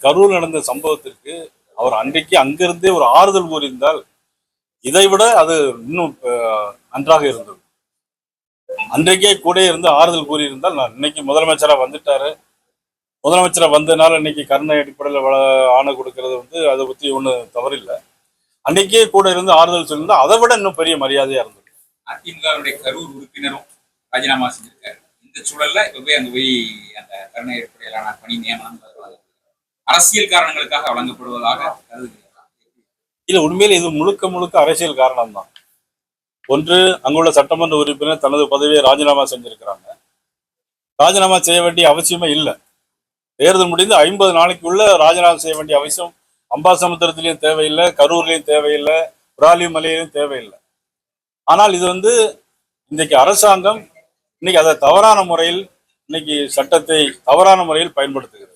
கரூர் நடந்த சம்பவத்திற்கு அவர் அன்றைக்கு அங்கிருந்தே ஒரு ஆறுதல் கூறியிருந்தால் இதைவிட அது இன்னும் நன்றாக இருந்தது. அன்றைக்கே கூட இருந்து ஆறுதல் கூறியிருந்தால் நான் இன்னைக்கு முதலமைச்சரா வந்துட்டாரு, முதலமைச்சரா வந்ததுனால இன்னைக்கு கருணை அடிப்படையில் ஆணை கொடுக்கறது அதை பத்தி ஒன்றும் தவறில்லை. அன்னைக்கே கூட இருந்து ஆறுதல் சொல்லியிருந்தா அதை விட இன்னும் பெரிய மரியாதையா இருந்தது. அதிமுகவுடைய கரூர் உறுப்பினரும் ராஜினாமா செஞ்சிருக்காரு. இந்த சூழல்ல இப்ப போய் அங்க போய் அந்த கருணை அடிப்படையிலான பணி நியமனம் அரசியல் காரணங்களுக்காக வழங்கப்படுவதாக கருதுகிறார். இல்ல, உண்மையில இது முழுக்க முழுக்க அரசியல் காரணம் தான். ஒன்று, அங்குள்ள சட்டமன்ற உறுப்பினர் தனது பதவியை ராஜினாமா செஞ்சிருக்கிறாங்க. ராஜினாமா செய்ய வேண்டிய அவசியமே இல்லை. தேர்தல் முடிந்து 50 நாளைக்குள்ள ராஜினாமா செய்ய வேண்டிய அவசியம் அம்பாசமுத்திரத்திலையும் தேவையில்லை, கரூர்லையும் தேவையில்லை, விராலிமலையிலும் தேவையில்லை. ஆனால் இது இன்னைக்கு அரசாங்கம் இன்னைக்கு அதை தவறான முறையில் இன்னைக்கு சட்டத்தை தவறான முறையில் பயன்படுத்துகிறது.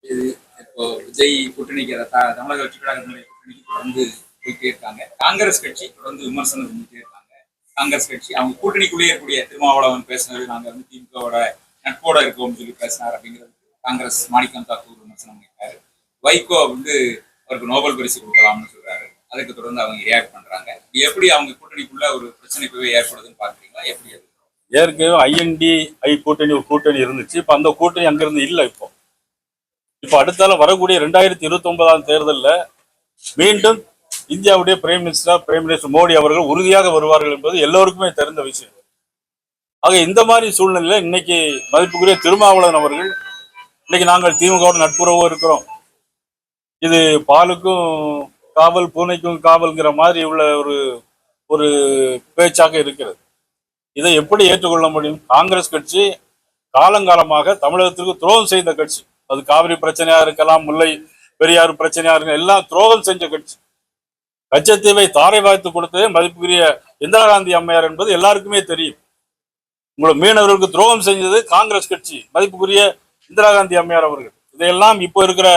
இது இப்போ விஜய் கூட்டணிக்கு தமிழக வெற்றி கழகத்தினுடைய கூட்டணிக்கு தொடர்ந்து போயிட்டே இருக்காங்க. காங்கிரஸ் கட்சி தொடர்ந்து விமர்சனம் செஞ்சுட்டே இருக்காங்க. காங்கிரஸ் கட்சி அவங்க கூட்டணிக்குள்ளே இருக்கக்கூடிய திருமாவளவன் பேசினது, நாங்க திமுகவோட நட்போட இருக்கோம்னு சொல்லி பேசினார் அப்படிங்கிறது காங்கிரஸ் மாணிக்கம் தாக்கூர் விமர்சனம் பண்ணிட்டாரு. வைகோ அவருக்கு நோபல் பரிசு கொடுக்கலாம்னு சொல்றாரு. அதுக்கு தொடர்ந்து அவங்க ரியாக்ட் பண்றாங்க. எப்படி அவங்க கூட்டணிக்குள்ள ஒரு பிரச்சனை போய் ஏற்படுதுன்னு பாக்குறீங்களா? எப்படி அது? ஏற்கனவே INDI கூட்டணி இருந்துச்சு. இப்ப அந்த கூட்டணி அங்கிருந்து இல்லை. இப்போ அடுத்தால வரக்கூடிய 2029 தேர்தலில் மீண்டும் இந்தியாவுடைய பிரைம் மினிஸ்டர் மோடி அவர்கள் உறுதியாக வருவார்கள் என்பது எல்லோருக்குமே தெரிந்த விஷயம். ஆக இந்த மாதிரி சூழ்நிலையில இன்னைக்கு மதிப்புக்குரிய திருமாவளவன் அவர்கள் இன்னைக்கு நாங்கள் திமுகவோட நட்புறவோ இருக்கிறோம், இது பாலுக்கும் காவல் பூனைக்கும் காவல்ங்கிற மாதிரி உள்ள ஒரு பேச்சாக இருக்கிறது. இதை எப்படி ஏற்றுக்கொள்ள முடியும்? காங்கிரஸ் கட்சி காலங்காலமாக தமிழகத்திற்கு துரோகம் செய்த கட்சி. அது காவிரி பிரச்சனையா இருக்கலாம், முல்லை பெரியாறு பிரச்சனையா இருக்கலாம், எல்லாம் துரோகம் செஞ்ச கட்சி. கச்சத்தீவை தாரை வாய்த்து கொடுத்ததே மதிப்புக்குரிய இந்திரா காந்தி அம்மையார் என்பது எல்லாருக்குமே தெரியும். உங்களை மீனவர்களுக்கு துரோகம் செஞ்சது காங்கிரஸ் கட்சி, மதிப்புக்குரிய இந்திரா காந்தி அம்மையார் அவர்கள். இதையெல்லாம் இப்போ இருக்கிற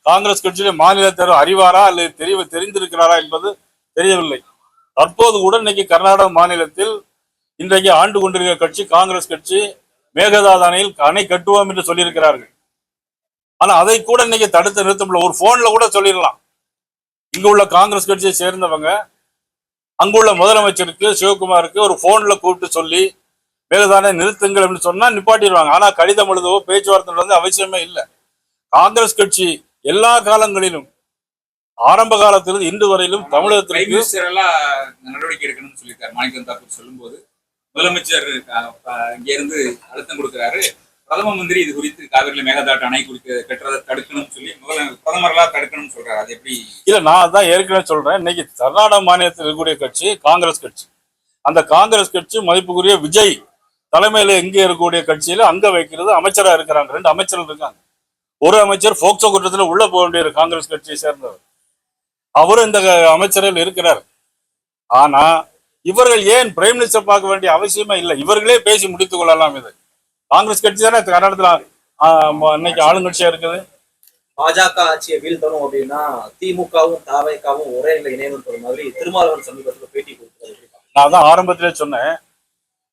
காங்கிரஸ் கட்சியில மாநில தேர்வு அறிவாரா அல்லது தெரிந்திருக்கிறாரா என்பது தெரியவில்லை. தற்போது கூட இன்னைக்கு கர்நாடக மாநிலத்தில் இன்றைக்கு ஆண்டு கொண்டிருக்கிற கட்சி காங்கிரஸ் கட்சி. மேகதாது அணையில் அணை கட்டுவோம் என்று சொல்லியிருக்கிறார்கள். ஆனா அதை கூட இன்னைக்கு தடுத்து நிறுத்த முடியல. ஒரு போன்ல கூட சொல்லிடலாம். இங்க உள்ள காங்கிரஸ் கட்சியை சேர்ந்தவங்க அங்குள்ள முதலமைச்சருக்கு சிவகுமாருக்கு ஒரு போன்ல கூப்பிட்டு சொல்லி மேகதானை நிறுத்துங்கள் அப்படின்னு சொன்னா நிப்பாட்டிடுவாங்க. ஆனா கடிதம் எழுதவோ பேச்சுவார்த்தை அவசியமே இல்லை. காங்கிரஸ் கட்சி எல்லா காலங்களிலும் ஆரம்ப காலத்திலிருந்து இன்று வரையிலும் தமிழகத்திற்கு நடவடிக்கை எடுக்கணும்னு சொல்லியிருக்காரு. மாணிக்கம் தாக்கூர் சொல்லும் போது முதலமைச்சர் இங்க இருந்து அழுத்தம் கொடுக்கிறாரு. பிரதம மந்திரி இது குறித்து காவிரியில மேகதாட்டு அணை கட்டுறதை தடுக்கணும்னு சொல்லி பிரதமர்களா தடுக்கணும்னு சொல்றாரு. அது எப்படி? இல்ல, நான் தான் ஏற்கனவே சொல்றேன். இன்னைக்கு கர்நாடக மாநிலத்தில் இருக்கக்கூடிய கட்சி காங்கிரஸ் கட்சி. அந்த காங்கிரஸ் கட்சி மதிப்புக்குரிய விஜய் தலைமையில எங்கே இருக்கக்கூடிய கட்சியில அங்க வைக்கிறது அமைச்சரா இருக்கிறாங்க. 2 அமைச்சர்கள் இருக்காங்க. ஒரு அமைச்சர் போக்சோ குற்றத்துல உள்ள போக வேண்டிய காங்கிரஸ் கட்சியை சேர்ந்தவர், அவரும் இந்த அமைச்சரில் இருக்கிறார். ஆனா இவர்கள் ஏன் பிரைம் மினிஸ்டர் பார்க்க வேண்டிய அவசியமே இல்லை. இவர்களே பேசி முடித்துக் கொள்ளலாம். இது காங்கிரஸ் கட்சி தானே கர்நாடகத்துல இன்னைக்கு ஆளுங்கட்சியா இருக்குது. பாஜக ஆட்சியை வீழ்த்தணும் அப்படின்னா திமுகவும் தவைகவும் ஒரே நிலை இணையணும் மாதிரி திருமாவளவன் சமீபத்தில் பேட்டி கொடுத்தாரு. நான் தான் ஆரம்பத்திலே சொன்னேன்,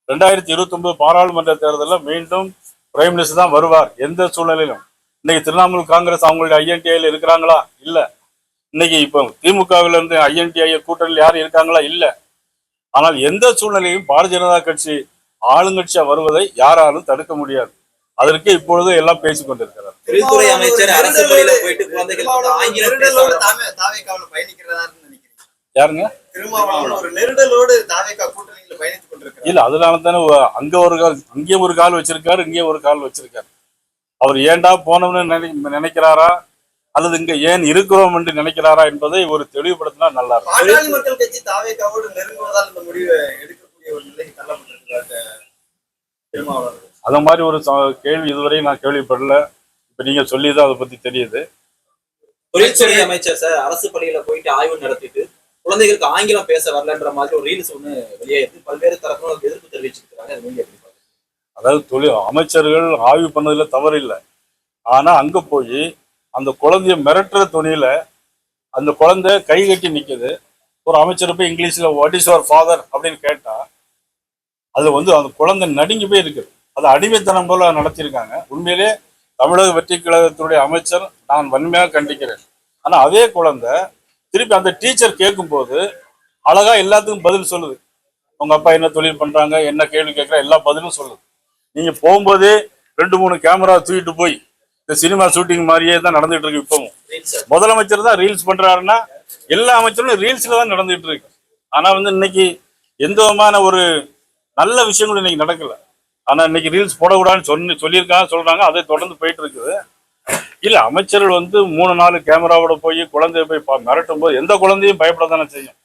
2029 பாராளுமன்ற தேர்தலில் மீண்டும் பிரைம் மினிஸ்டர் தான் வருவார் எந்த சூழ்நிலையிலும். இன்னைக்கு திரிணாமுல் காங்கிரஸ் அவங்களுடைய INDIல இருக்கிறாங்களா? இல்ல. இன்னைக்கு இப்போ திமுகவில இருந்து INDI கூட்டணியில் யாரும் இருக்காங்களா? இல்ல. ஆனால் எந்த சூழ்நிலையும் பாரதிய ஜனதா கட்சி ஆளுங்கட்சியா வருவதை யாராலும் தடுக்க முடியாது. அதற்கு இப்பொழுது எல்லாம் பேசிக் கொண்டிருக்கிறார். தொழில்துறை அமைச்சர் அரசு பள்ளியில போயிட்டு குழந்தைகள் யாருங்க? இல்ல, அதனால தானே அங்க ஒரு கால் அங்கேயும் ஒரு கால் வச்சிருக்காரு, இங்கேயும் ஒரு கால் வச்சிருக்காரு. அவர் ஏண்டா போனோம்னு நினைக்கிறாரா அல்லது இங்க ஏன் இருக்கிறோம் என்று நினைக்கிறாரா என்பதை ஒரு தெளிவுபடுத்தினா நல்லா இருக்கும். மக்கள் கட்சி தாவேக்காவோடு நெருங்குவதால் இந்த முடிவை எடுக்கக்கூடிய ஒரு நிலைக்கு தள்ளப்பட்டிருக்கிறார். அத மாதிரி ஒரு கேள்வி இதுவரை நான் கேள்விப்படல. இப்ப நீங்க சொல்லிதான் அதை பத்தி தெரியுது. தொழில்துறை அமைச்சர் சார் அரசு பள்ளியில போயிட்டு ஆய்வு நடத்திட்டு குழந்தைகளுக்கு ஆங்கிலம் பேச வரலன்ற மாதிரி ஒரு ரீல்ஸ் ஒண்ணு வெளியாயிருக்கு. பல்வேறு தரப்பினர் எதிர்ப்பு தெரிவிச்சிருக்காங்க. அதாவது அமைச்சர்கள் ஆய்வு பண்ணதுல தவறு இல்லை. ஆனா அங்க போய் அந்த குழந்தைய மிரட்டுற துணியில அந்த குழந்தை கை கட்டி நிக்குது. ஒரு அமைச்சர் போய் இங்கிலீஷ்ல வாட் இஸ் யுவர் ஃபாதர் அப்படின்னு கேட்டா அது அந்த குழந்தை நடுங்கி போய் இருக்குது. அது அடிமைத்தனம் போல நடத்தியிருக்காங்க. உண்மையிலே தமிழக வெற்றி கழகத்தினுடைய அமைச்சர் நான் வன்மையாக கண்டிக்கிறேன். ஆனா அதே குழந்தை திருப்பி அந்த டீச்சர் கேட்கும்போது அழகா எல்லாத்துக்கும் பதில் சொல்லுது. உங்க அப்பா என்ன தொழில் பண்றாங்க, என்ன கேள்வி கேட்கற, எல்லா பதிலும் சொல்லுது. நீங்க போகும்போதே 2-3 கேமரா தூக்கிட்டு போய் இந்த சினிமா ஷூட்டிங் மாதிரியே தான் நடந்துட்டு இருக்கு. இப்பவும் முதலமைச்சர் தான் ரீல்ஸ் பண்றாருன்னா எல்லா அமைச்சரும் ரீல்ஸ்ல தான் நடந்துட்டு இருக்கு. ஆனா இன்னைக்கு எந்த விதமான ஒரு நல்ல விஷயங்களும் இன்னைக்கு நடக்கல. ஆனா இன்னைக்கு ரீல்ஸ் போடக்கூடாதுன்னு சொல்லியிருக்காங்க, சொல்றாங்க. அதை தொடர்ந்து போயிட்டு இருக்குது. இல்ல அமைச்சர்கள் 3-4 கேமராவோட போய் குழந்தைய போய் மிரட்டும் போது எந்த குழந்தையும் பயப்படத்தானே செய்யும்.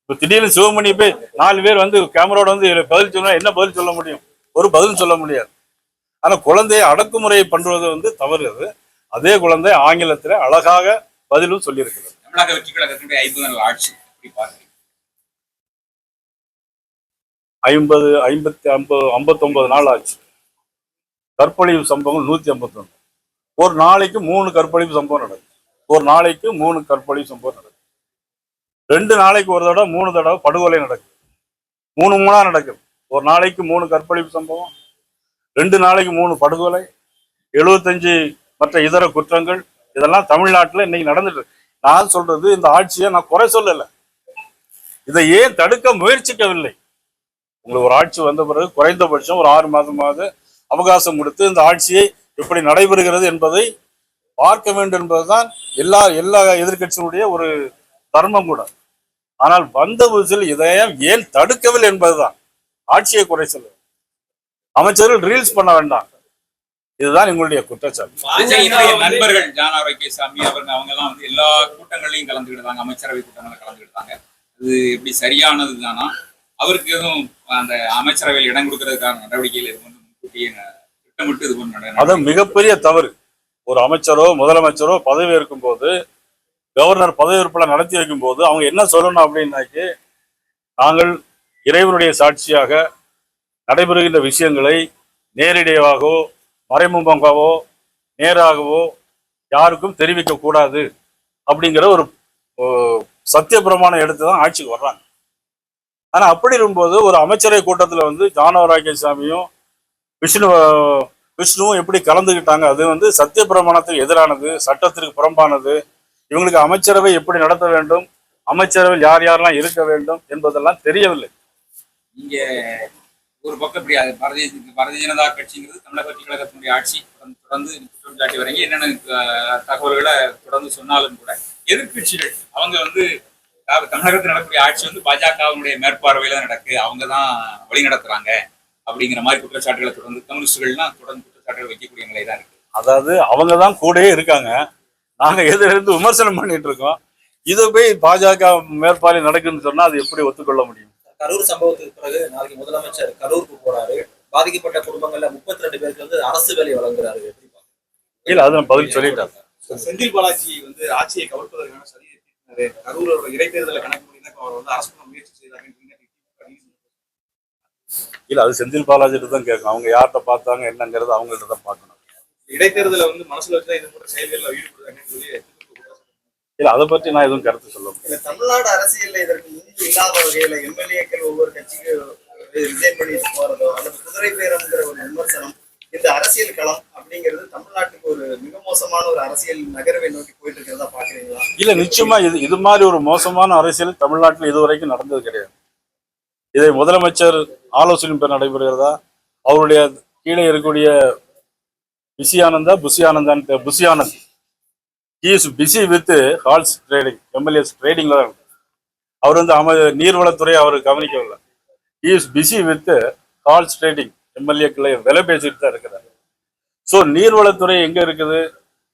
இப்ப திடீர்னு சிவமணி போய் 4 பேர் கேமராவோட பதில் சொன்னா என்ன பதில் சொல்ல முடியும்? ஒரு பதில் சொல்ல முடியாது. ஆனா குழந்தைய அடக்குமுறையை பண்றது தவறு. அது அதே குழந்தை ஆங்கிலத்துல அழகாக பதிலும் சொல்லியிருக்கிறது. தமிழக வெற்றி கழகத்தினுடைய 50 நாள் ஆட்சி எப்படி பாக்குறீங்க? 59 நாள் ஆச்சு. கற்பழிவு சம்பவங்கள் 151. ஒரு நாளைக்கு 3 கற்பழிவு சம்பவம் நடக்குது. ஒரு நாளைக்கு 3 கற்பழிவு சம்பவம் நடக்குது. 2 நாளைக்கு ஒரு தடவை 3 தடவை படுகொலை நடக்குது. 3 நடக்குது. ஒரு நாளைக்கு 3 கற்பழிவு சம்பவம், 2 நாளைக்கு 3 படுகொலை, 75 மற்ற இதர குற்றங்கள். இதெல்லாம் தமிழ்நாட்டில் இன்னைக்கு நடந்துட்டு. நான் சொல்றது இந்த ஆட்சியை நான் குறை சொல்லல. இதை ஏன் தடுக்க முயற்சிக்கவில்லை? உங்களுக்கு ஒரு ஆட்சி வந்த பிறகு குறைந்தபட்சம் ஒரு 6 மாதமாவது அவகாசம் கொடுத்து இந்த ஆட்சியை எப்படி நடைபெறுகிறது என்பதை பார்க்க வேண்டும் என்பதுதான் எல்லா எதிர்கட்சியினுடைய ஒரு தர்மம் கூட. ஆனால் வந்த புதுசில் இதையும் ஏன் தடுக்கவில்லை என்பதுதான். ஆட்சியை குறை சொல்ல, அமைச்சர்கள் ரீல்ஸ் பண்ண வேண்டாம். இதுதான் எங்களுடைய குற்றச்சாட்டு. பாஜகவினுடைய நண்பர்கள் ஜான் ஆரோக்கியசாமி அவங்க எல்லாம் எல்லா கூட்டங்களையும் கலந்துக்கிட்டாங்க, அமைச்சரவை கூட்டங்களை கலந்துக்கிட்டாங்க. அது எப்படி சரியானது தானா? அவருக்கு எதுவும் அந்த அமைச்சரவையில் இடம் கொடுக்கறதுக்கான நடவடிக்கைகள் எதுவும் திட்டமிட்டு இது பண்ண? அது மிகப்பெரிய தவறு. ஒரு அமைச்சரோ முதலமைச்சரோ பதவி ஏற்கும் போது, கவர்னர் பதவியேற்புல நடத்தி வைக்கும் போது அவங்க என்ன சொல்லணும் அப்படின்னாக்கி, நாங்கள் இறைவனுடைய சாட்சியாக நடைபெறுகின்ற விஷயங்களை நேரடியாகவோ மறைமுகமாகவோ நேராகவோ யாருக்கும் தெரிவிக்க கூடாது அப்படிங்கிற ஒரு சத்திய பிரமாணம் எடுத்து தான் ஆட்சிக்கு வர்றாங்க. ஆனா அப்படி இருக்கும்போது ஒரு அமைச்சரவை கூட்டத்துல ஜான் ஆரோக்கியசாமியும் விஷ்ணுவும் எப்படி கலந்துக்கிட்டாங்க? அது சத்திய பிரமாணத்துக்கு எதிரானது, சட்டத்திற்கு புறம்பானது. இவங்களுக்கு அமைச்சரவை எப்படி நடத்த வேண்டும், அமைச்சரவையில் யார் யாரெல்லாம் இருக்க வேண்டும் என்பதெல்லாம் தெரியவில்லை. இங்க ஒரு பக்கம் இப்படி பாரதிய ஜனதா கட்சிங்கிறது தமிழக வெற்றி கழகத்தினுடைய ஆட்சி தொடர்ந்து குற்றம் சாட்டி வரீங்க. என்னென்ன தகவல்களை தொடர்ந்து சொன்னாலும் கூட எதிர்கட்சிகள் அவங்க தமிழகத்தில் நடக்கக்கூடிய ஆட்சி பாஜகவினுடைய மேற்பார்வையில தான் நடக்கு, அவங்க தான் வழி நடத்துறாங்க அப்படிங்கிற மாதிரி குற்றச்சாட்டுகளை தொடர்ந்து கம்யூனிஸ்டுகள்லாம் தொடர்ந்து குற்றச்சாட்டுகள் வைக்கக்கூடிய நிலை தான் இருக்கு. அதாவது அவங்க தான் கூடயே இருக்காங்க, நாங்க எதிர்த்து விமர்சனம் பண்ணிட்டு இருக்கோம். இதை போய் பாஜக மேற்பார்வை நடக்குன்னு சொன்னா அது எப்படி ஒத்துக்கொள்ள முடியும்? கரூர் சம்பவத்துக்கு பிறகு நாளைக்கு முதலமைச்சர் கரூருக்கு போறாரு. பாதிக்கப்பட்ட குடும்பங்கள்ல 32 பேருக்கு அரசு வேலை வழங்குறாரு. இல்ல அது பதில் சொல்லிட்டாங்க. செந்தில் பாலாஜி ஆட்சியை கவிழ்ப்பதற்கான சதியை தீட்டினாரு. கரூரோட இடைத்தேர்தலை கணக்கு பண்ணி அவர் அரசு பண்ண முயற்சி செய்தாங்க. இல்ல அது செந்தில் பாலாஜிட்டு தான் கேட்கணும். அவங்க யார்கிட்ட பார்த்தாங்க என்னங்கிறது அவங்கள்ட்ட தான் பார்க்கணும். இடைத்தேர்தலை மனசுல வச்சுதான் இது போன்ற செயல்களில் ஈடுபடுறாங்கன்னு சொல்லி இல்ல அதை பற்றி நான் எதுவும் கருத்து சொல்ல முடியும். தமிழ்நாடு அரசியல்ல இதற்கு இங்கு இல்லாத வகையில எம்எல்ஏக்கள் ஒவ்வொரு கட்சிக்கு ரிசைன் பண்ணிட்டு போறதோ அல்லது குதிரை பேரம்ங்கிற ஒரு விமர்சனம், இந்த அரசியல் களம் அப்படிங்கிறது தமிழ்நாட்டுக்கு ஒரு மிக மோசமான ஒரு அரசியல் நகர்வை நோக்கி போயிட்டு இருக்கிறதா பாக்குறீங்களா? இல்ல நிச்சயமா இது மாதிரி ஒரு மோசமான அரசியல் தமிழ்நாட்டில் இதுவரைக்கும் நடந்தது கிடையாது. இதை முதலமைச்சர் ஆலோசனை பெற நடைபெறுகிறதா? அவருடைய கீழே இருக்கக்கூடிய Bussy Anand he is busy with horse trading, MLA's trading. அவர் நீர்வளத்துறை அவர் கவனிக்கவில்லை. he is busy with horse trading, MLAக்களை விலை பேசிட்டு தான் இருக்கிறார். ஸோ நீர்வளத்துறை எங்க இருக்குது?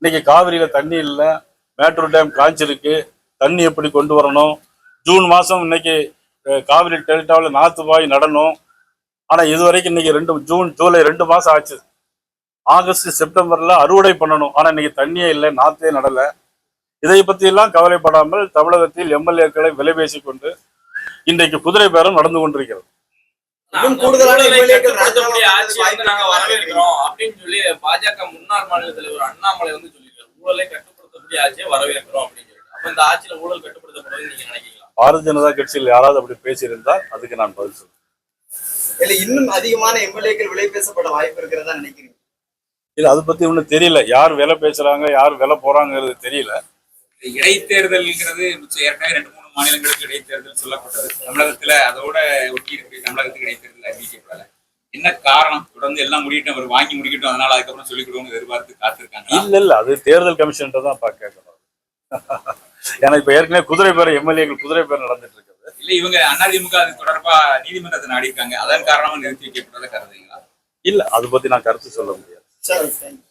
இன்னைக்கு காவிரியில தண்ணி இல்லை, மேட்டூர் டேம் காய்ச்சிருக்கு, தண்ணி எப்படி கொண்டு வரணும்? ஜூன் மாசம் இன்னைக்கு காவிரி டெல்டாவில் நாத்துவாய் நடணும். ஆனா இதுவரைக்கும் இன்னைக்கு ஜூன் ஜூலை 2 மாசம் ஆச்சு. ஆகஸ்ட் செப்டம்பர்ல அறுவடை பண்ணணும். ஆனா இன்னைக்கு தண்ணியே இல்லை, நாத்தே நடல. இதை பத்தி எல்லாம் கவலைப்படாமல் தமிழகத்தில் எம்எல்ஏக்களை விலை பேசிக் கொண்டு இன்றைக்கு குதிரை பேரம் நடந்து கொண்டிருக்கிறது. பாஜக முன்னாள் மாநில தலைவர் அண்ணாமலை சொல்லியிருக்காரு, ஊழலை கட்டுப்படுத்தக்கூடிய ஆட்சியை வரவேற்கிறோம் அப்படின்னு சொல்லி. அப்ப இந்த ஆட்சியில ஊழல் கட்டுப்படுத்தப்படுவது நீங்க நினைக்கிறீங்களா? பாரதிய ஜனதா கட்சியில் யாராவது அப்படி பேசியிருந்தால் அதுக்கு நான் பதில் சொல்றேன். இல்ல இன்னும் அதிகமான எம்எல்ஏக்கள் விலை பேசப்பட வாய்ப்பு இருக்கிறதா நினைக்கிறீங்க? இல்ல அதை பத்தி ஒன்றும் தெரியல. யார் விலை பேசுறாங்க, யார் விலை போறாங்கிறது தெரியல. இடைத்தேர்தல்ங்கிறது ஏற்கனவே 2-3 மாநிலங்களுக்கு இடைத்தேர்தல் சொல்லப்பட்டது. தமிழகத்துல அதோட ஒட்டி இருக்கக்கூடிய தமிழகத்துக்கு இடைத்தேர்தல் அறிவிக்கப்படல. என்ன காரணம்? தொடர்ந்து எல்லாம் முடிக்கட்டும், அவர் வாங்கி முடிக்கட்டும், அதனால அதுக்கப்புறம் சொல்லிக்கிடுவோம்னு எதிர்பார்த்து காத்திருக்காங்க. இல்ல அது தேர்தல் கமிஷன் தான் கேட்கணும். ஏன்னா இப்ப ஏற்கனவே குதிரை பேர் எம்எல்ஏக்கள் குதிரை பேர் நடந்துட்டு இருக்குது. இல்ல இவங்க அதிமுக அது தொடர்பா நீதிமன்றத்தை நாடி இருக்காங்க. அதன் காரணமா நிறுத்தி வைக்கப்பட்டதை கருதுங்களா? இல்ல அதை பத்தி நான் கருத்து சொல்ல முடியாது. சரி, தேங்க்யூ.